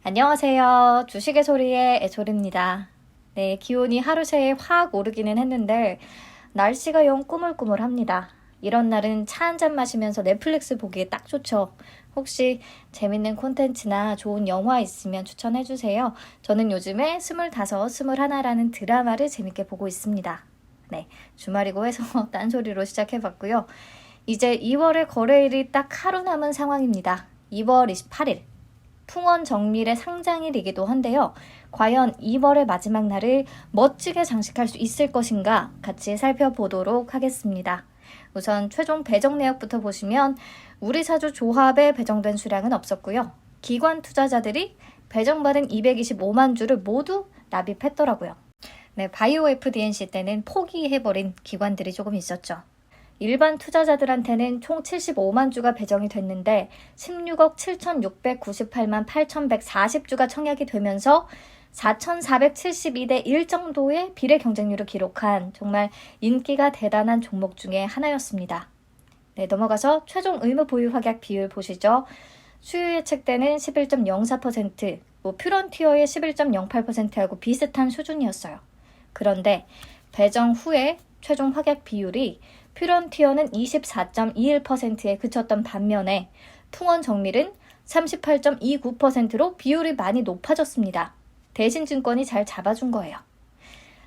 안녕하세요. 주식의 소리의 애솔입니다. 네, 기온이 하루 새에 확 오르기는 했는데 날씨가 영 꾸물꾸물합니다. 이런 날은 차 한잔 마시면서 넷플릭스 보기에 딱 좋죠. 혹시 재밌는 콘텐츠나 좋은 영화 있으면 추천해주세요. 저는 요즘에 25, 21라는 드라마를 재밌게 보고 있습니다. 네, 주말이고 해서 딴소리로 시작해봤고요. 이제 2월의 거래일이 딱 하루 남은 상황입니다. 2월 28일. 풍원 정밀의 상장일이기도 한데요. 과연 2월의 마지막 날을 멋지게 장식할 수 있을 것인가 같이 살펴보도록 하겠습니다. 우선 최종 배정 내역부터 보시면 우리 사주 조합에 배정된 수량은 없었고요. 기관 투자자들이 배정받은 225만 주를 모두 납입했더라고요. 네, 바이오 FDNC 때는 포기해버린 기관들이 조금 있었죠. 일반 투자자들한테는 총 75만 주가 배정이 됐는데 16억 7,698만 8,140주가 청약이 되면서 4,472대 1 정도의 비례 경쟁률을 기록한 정말 인기가 대단한 종목 중에 하나였습니다. 네, 넘어가서 최종 의무 보유 확약 비율 보시죠. 수요 예측 때는 11.04%, 퓨런티어의 11.08%하고 비슷한 수준이었어요. 그런데 배정 후에 최종 확약 비율이 퓨런티어는 24.21%에 그쳤던 반면에 풍원 정밀은 38.29%로 비율이 많이 높아졌습니다. 대신증권이 잘 잡아준 거예요.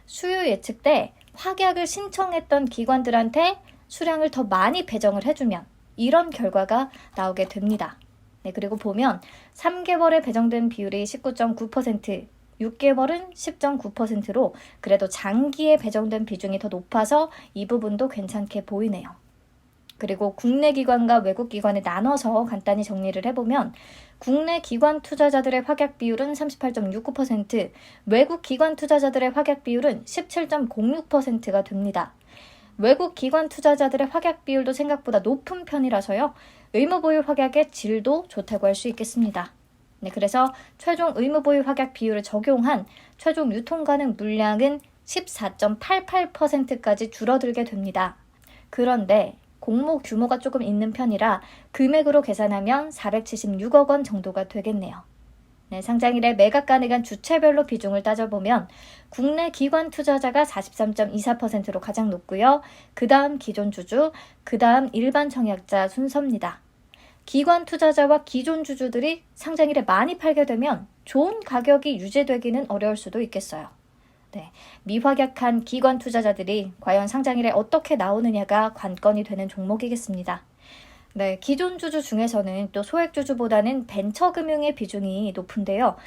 수요 예측 때 확약을 신청했던 기관들한테 수량을 더 많이 배정을 해주면 이런 결과가 나오게 됩니다. 네, 그리고 보면 3개월에 배정된 비율이 19.9%, 6개월은 10.9%로 그래도 장기에 배정된 비중이 더 높아서 이 부분도 괜찮게 보이네요. 그리고 국내 기관과 외국 기관에 나눠서 간단히 정리를 해보면 국내 기관 투자자들의 확약 비율은 38.69%, 외국 기관 투자자들의 확약 비율은 17.06%가 됩니다. 외국 기관 투자자들의 확약 비율도 생각보다 높은 편이라서요. 의무보유 확약의 질도 좋다고 할 수 있겠습니다. 네, 그래서 최종 의무보유 확약 비율을 적용한 최종 유통 가능 물량은 14.88%까지 줄어들게 됩니다. 그런데 공모 규모가 조금 있는 편이라 금액으로 계산하면 476억 원 정도가 되겠네요. 네, 상장일에 매각 가능한 주체별로 비중을 따져보면 국내 기관 투자자가 43.24%로 가장 높고요. 그 다음 기존 주주, 그 다음 일반 청약자 순서입니다. 기관 투자자와 기존 주주들이 상장일에 많이 팔게 되면 좋은 가격이 유지되기는 어려울 수도 있겠어요. 네, 미확약한 기관 투자자들이 과연 상장일에 어떻게 나오느냐가 관건이 되는 종목이겠습니다. 네, 기존 주주 중에서는 또 소액 주주보다는 벤처금융의 비중이 높은데요.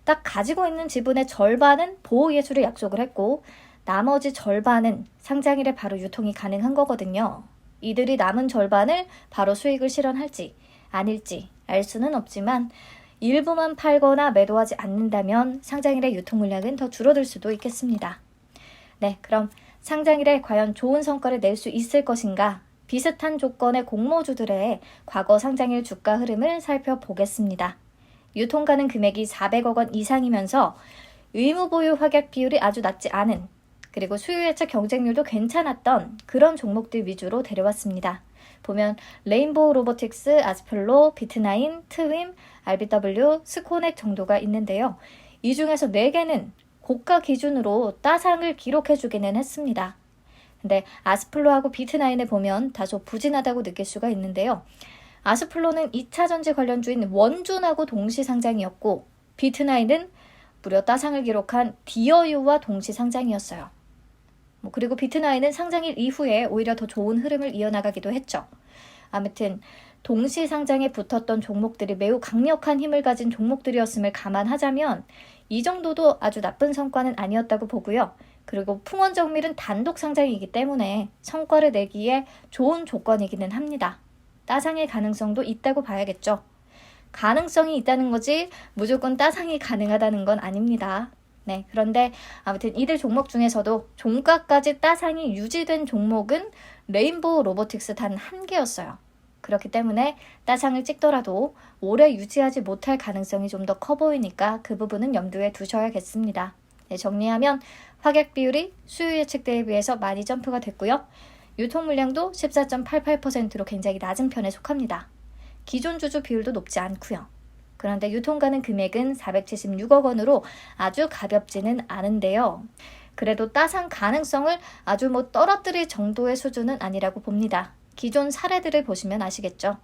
딱 가지고 있는 지분의 절반은 보호예수를 약속을 했고 나머지 절반은 상장일에 바로 유통이 가능한 거거든요. 이들이 남은 절반을 바로 수익을 실현할지 아닐지 알 수는 없지만 일부만 팔거나 매도하지 않는다면 상장일의 유통 물량은 더 줄어들 수도 있겠습니다. 네, 그럼 상장일에 과연 좋은 성과를 낼 수 있을 것인가? 비슷한 조건의 공모주들의 과거 상장일 주가 흐름을 살펴보겠습니다. 유통 가능 금액이 400억 원 이상이면서 의무보유 확약 비율이 아주 낮지 않은 그리고 수요 예측 경쟁률도 괜찮았던 그런 종목들 위주로 데려왔습니다. 보면 레인보우 로보틱스, 아스플로, 비트나인, 트윈, RBW, 스코넥 정도가 있는데요. 이 중에서 4개는 고가 기준으로 따상을 기록해주기는 했습니다. 근데 아스플로하고 비트나인을 보면 다소 부진하다고 느낄 수가 있는데요. 아스플로는 2차전지 관련주인 원준하고 동시 상장이었고 비트나인은 무려 따상을 기록한 디어유와 동시 상장이었어요. 그리고 비트나인은 상장일 이후에 오히려 더 좋은 흐름을 이어나가기도 했죠. 아무튼 동시 상장에 붙었던 종목들이 매우 강력한 힘을 가진 종목들이었음을 감안하자면 이 정도도 아주 나쁜 성과는 아니었다고 보고요. 그리고 풍원 정밀은 단독 상장이기 때문에 성과를 내기에 좋은 조건이기는 합니다. 따상의 가능성도 있다고 봐야겠죠. 가능성이 있다는 거지 무조건 따상이 가능하다는 건 아닙니다. 네, 그런데 아무튼 이들 종목 중에서도 종가까지 따상이 유지된 종목은 레인보우 로보틱스 단 1개였어요. 그렇기 때문에 따상을 찍더라도 오래 유지하지 못할 가능성이 좀 더 커 보이니까 그 부분은 염두에 두셔야겠습니다. 네, 정리하면 확약 비율이 수요 예측 때에 비해서 많이 점프가 됐고요. 유통 물량도 14.88%로 굉장히 낮은 편에 속합니다. 기존 주주 비율도 높지 않고요. 그런데 유통 가능 금액은 476억 원으로 아주 가볍지는 않은데요. 그래도 따상 가능성을 아주 떨어뜨릴 정도의 수준은 아니라고 봅니다. 기존 사례들을 보시면 아시겠죠.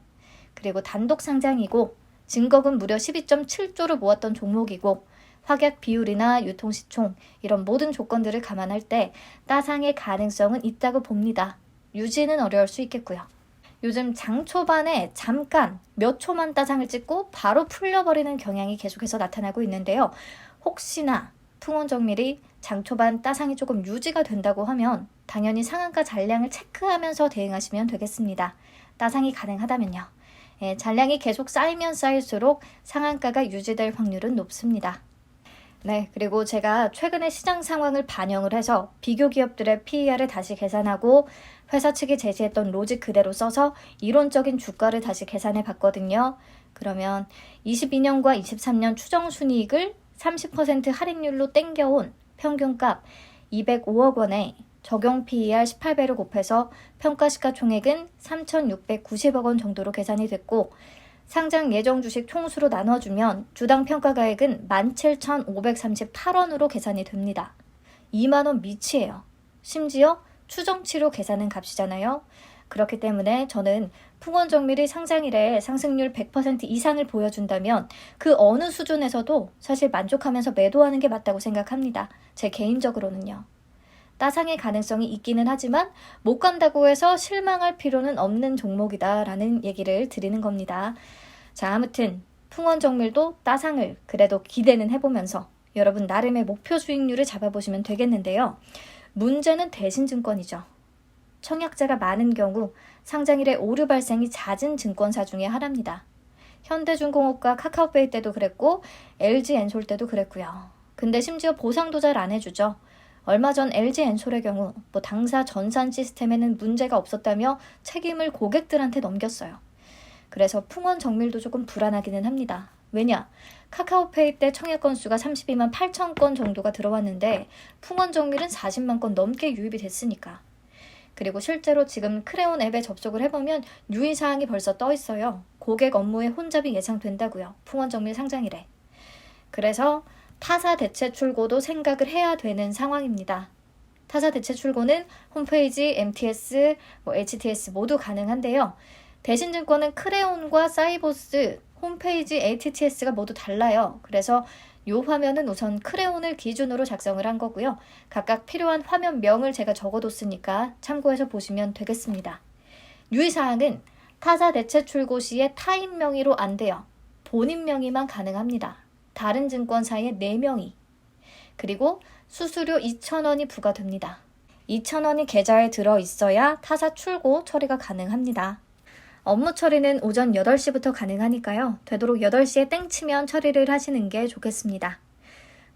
그리고 단독 상장이고 증거금 무려 12.7조를 모았던 종목이고 확약 비율이나 유통시총 이런 모든 조건들을 감안할 때 따상의 가능성은 있다고 봅니다. 유지는 어려울 수 있겠고요. 요즘 장 초반에 잠깐 몇 초만 따상을 찍고 바로 풀려버리는 경향이 계속해서 나타나고 있는데요. 혹시나 풍원정밀이 장 초반 따상이 조금 유지가 된다고 하면 당연히 상한가 잔량을 체크하면서 대응하시면 되겠습니다. 따상이 가능하다면요. 잔량이 계속 쌓이면 쌓일수록 상한가가 유지될 확률은 높습니다. 네, 그리고 제가 최근에 시장 상황을 반영을 해서 비교 기업들의 PER을 다시 계산하고 회사 측이 제시했던 로직 그대로 써서 이론적인 주가를 다시 계산해 봤거든요. 그러면 22년과 23년 추정 순이익을 30% 할인율로 땡겨온 평균값 205억 원에 적용 PER 18배를 곱해서 평가시가총액은 3,690억 원 정도로 계산이 됐고 상장 예정 주식 총수로 나눠주면 주당 평가가액은 17,538원으로 계산이 됩니다. 2만 원 미치예요. 심지어 추정치로 계산한 값이잖아요. 그렇기 때문에 저는 풍원정밀이 상장일에 상승률 100% 이상을 보여준다면 그 어느 수준에서도 사실 만족하면서 매도하는 게 맞다고 생각합니다. 제 개인적으로는요. 따상의 가능성이 있기는 하지만 못 간다고 해서 실망할 필요는 없는 종목이다라는 얘기를 드리는 겁니다. 자, 아무튼 풍원정밀도 따상을 그래도 기대는 해보면서 여러분 나름의 목표 수익률을 잡아보시면 되겠는데요. 문제는 대신증권이죠. 청약자가 많은 경우 상장일에 오류 발생이 잦은 증권사 중에 하나입니다. 현대중공업과 카카오페이 때도 그랬고 LG엔솔 때도 그랬고요. 근데 심지어 보상도 잘 안 해주죠. 얼마 전 LG엔솔의 경우 당사 전산 시스템에는 문제가 없었다며 책임을 고객들한테 넘겼어요. 그래서 풍원정밀도 조금 불안하기는 합니다. 왜냐? 카카오페이 때 청약 건수가 32만 8천 건 정도가 들어왔는데 풍원정밀은 40만 건 넘게 유입이 됐으니까. 그리고 실제로 지금 크레온 앱에 접속을 해보면 유의사항이 벌써 떠 있어요. 고객 업무의 혼잡이 예상된다고요. 풍원정밀 상장일에. 그래서 타사 대체 출고도 생각을 해야 되는 상황입니다. 타사 대체 출고는 홈페이지, MTS, HTS 모두 가능한데요. 대신증권은 크레온과 사이보스, 홈페이지, HTS가 모두 달라요. 그래서 이 화면은 우선 크레온을 기준으로 작성을 한 거고요. 각각 필요한 화면명을 제가 적어뒀으니까 참고해서 보시면 되겠습니다. 유의사항은 타사 대체 출고 시에 타인 명의로 안 돼요. 본인 명의만 가능합니다. 다른 증권사의 4명이. 그리고 수수료 2,000원이 부과됩니다. 2,000원이 계좌에 들어있어야 타사 출고 처리가 가능합니다. 업무 처리는 오전 8시부터 가능하니까요. 되도록 8시에 땡치면 처리를 하시는 게 좋겠습니다.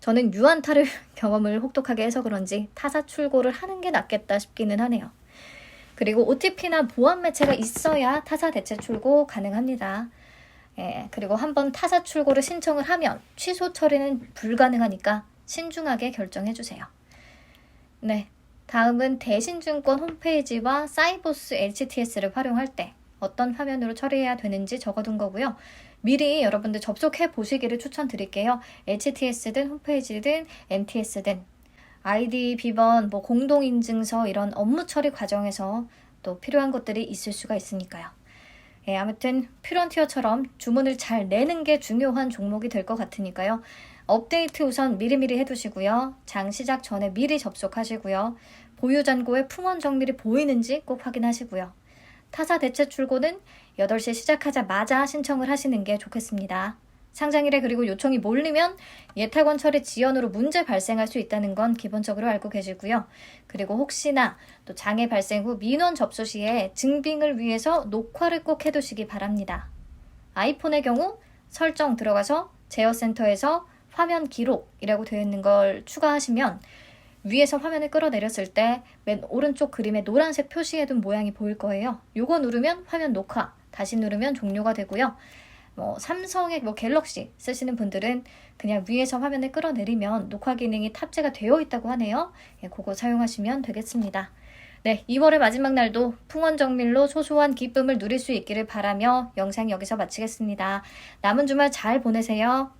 저는 유안타를 경험을 혹독하게 해서 그런지 타사 출고를 하는 게 낫겠다 싶기는 하네요. 그리고 OTP나 보안 매체가 있어야 타사 대체 출고 가능합니다. 그리고 한번 타사 출고를 신청을 하면 취소 처리는 불가능하니까 신중하게 결정해주세요. 네, 다음은 대신증권 홈페이지와 사이보스 HTS를 활용할 때 어떤 화면으로 처리해야 되는지 적어둔 거고요. 미리 여러분들 접속해 보시기를 추천드릴게요. HTS든 홈페이지든 MTS든 아이디, 비번, 공동인증서 이런 업무 처리 과정에서 또 필요한 것들이 있을 수가 있으니까요. 아무튼 퓨런티어처럼 주문을 잘 내는 게 중요한 종목이 될 것 같으니까요. 업데이트 우선 미리미리 해두시고요. 장 시작 전에 미리 접속하시고요. 보유 잔고에 풍원 정밀이 보이는지 꼭 확인하시고요. 타사 대체 출고는 8시 시작하자마자 신청을 하시는 게 좋겠습니다. 상장일에 그리고 요청이 몰리면 예탁원 처리 지연으로 문제 발생할 수 있다는 건 기본적으로 알고 계시고요. 그리고 혹시나 또 장애 발생 후 민원 접수 시에 증빙을 위해서 녹화를 꼭 해두시기 바랍니다. 아이폰의 경우 설정 들어가서 제어센터에서 화면 기록이라고 되어 있는 걸 추가하시면 위에서 화면을 끌어내렸을 때 맨 오른쪽 그림에 노란색 표시해둔 모양이 보일 거예요. 요거 누르면 화면 녹화, 다시 누르면 종료가 되고요. 삼성의 갤럭시 쓰시는 분들은 그냥 위에서 화면을 끌어내리면 녹화 기능이 탑재가 되어 있다고 하네요. 그거 사용하시면 되겠습니다. 네, 2월의 마지막 날도 풍원정밀로 소소한 기쁨을 누릴 수 있기를 바라며 영상 여기서 마치겠습니다. 남은 주말 잘 보내세요.